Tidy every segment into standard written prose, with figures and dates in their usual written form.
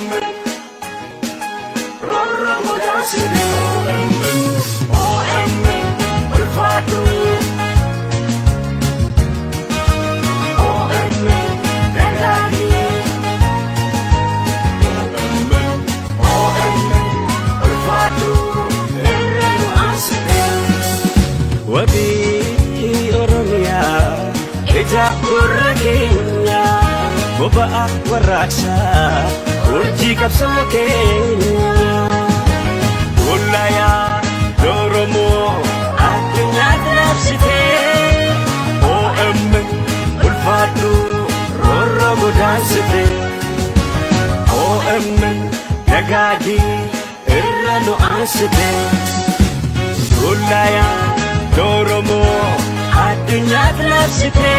OMN Rorro Mudasiri OMN Ulfatu OMN Nagari OMN Ulfatu Irranu Asiri Wabi Oromia Ija Uragenya Boba Waraksa Urji Kapsamo Kenya Ulaya Doromo Adunya Nafsite OMN Ulfatu Rorro Mudasite OMN Nagadi Irranu Asite Ulaya Doromo Adunya Nafsite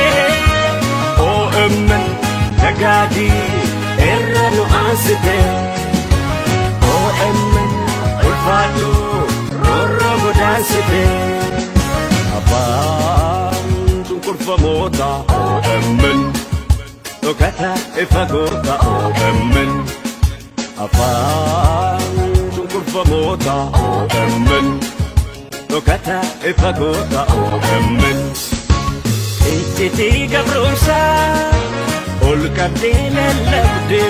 OMN Nagadi Irranu Asite OMN Ulfatu Rorro Mudasite Abang Tungkur Famota OMN Tokata Ifagota OMN Abang Tungkur Famota OMN Tokata Ifagota OMN Iti Gabrosa Olkadele Labde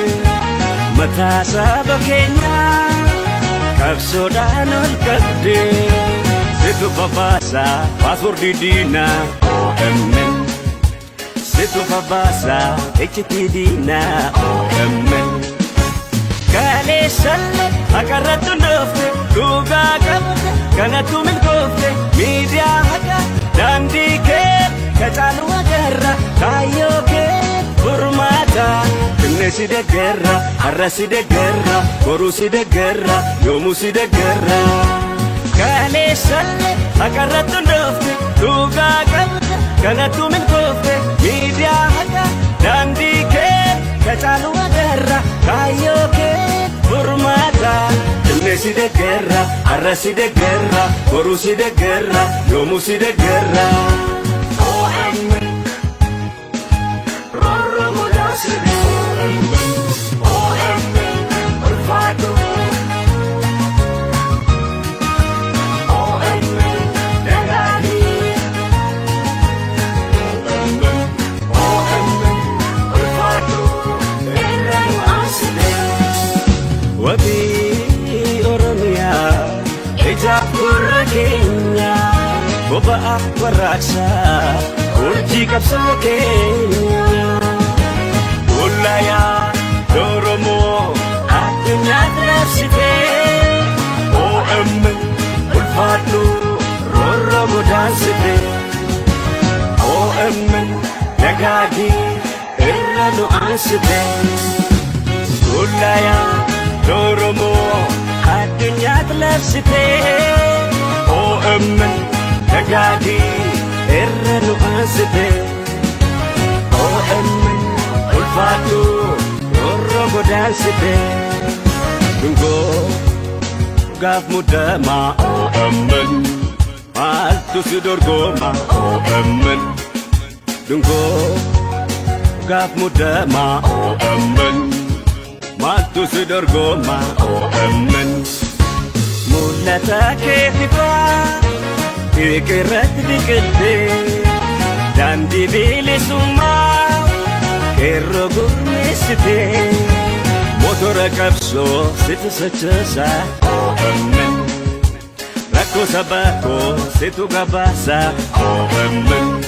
Matasa Bakenya Kapsodan Olkadde Situ Fabasa Pasur Didina OMN Situ Fabasa Iti Dina OMN Kale Salle Akaratu Nofte Tuga Kabte Kanatu Min Kofte Media Haka Dandike Kachalu Agarra Kayoke Furmata Knesi de guerra Arrasi de guerra Korusi de guerra Yomusi de guerra Kale Salle Akaratu Nofte Tuga Kabte Kanatu Min Kofte Media Haka Dandike Kachalu Agarra Kayoke Furmata Knesi de guerra Arrasi de guerra Korusi de guerra Yomusi de guerra OMN Rorro Mudasiri OMN Ulfatu OMN Nagari OMN Ulfatu Irranu Asiri Wabi Oromia Ija Uragenya Boba Waraksa Urji Kapsamo Kenya Ulaya Doromo Adunya Nafsite OMN Ulfatu Rorro Mudasite OMN Nagadi Irranu Asite Ulaya Doromo Adunya Nafsite OMN Nagadi Irranu Asite OMN Ulfatu Rorro Mudasite Dungo Gaf Mudama OMN Maltu Sidorgoma OMN Dungo Gaf Mudama OMN Maltu Sidorgoma OMN Mulata Kefifa Ikirat Dikilde Dandi Bilisuma Kerro Gurmisite Motora Kapso Situ Sachasa OMN Rako Sabako Situ Gabasa OMN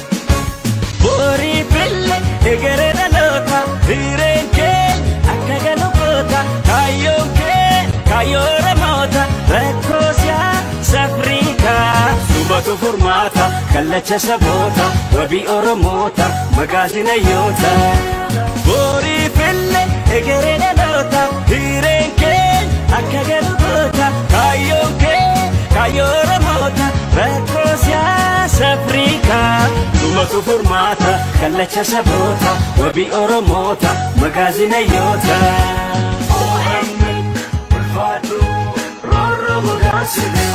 Bori Pille Egere Dalota Virenke Akaganokota Kayonke Kayora Mota Rako Safrika Subatu Formata Kallacha Sabota Wabi Oromota Magazina Yota Bori Pille Egere Dalota Virenke Akaganokota Kayonke Kayora Mota Rako Safrika Subatu Formata Kallacha Sabota Wabi Oromota Magazina Yota OMN Ulfatu Rorro Mudasiri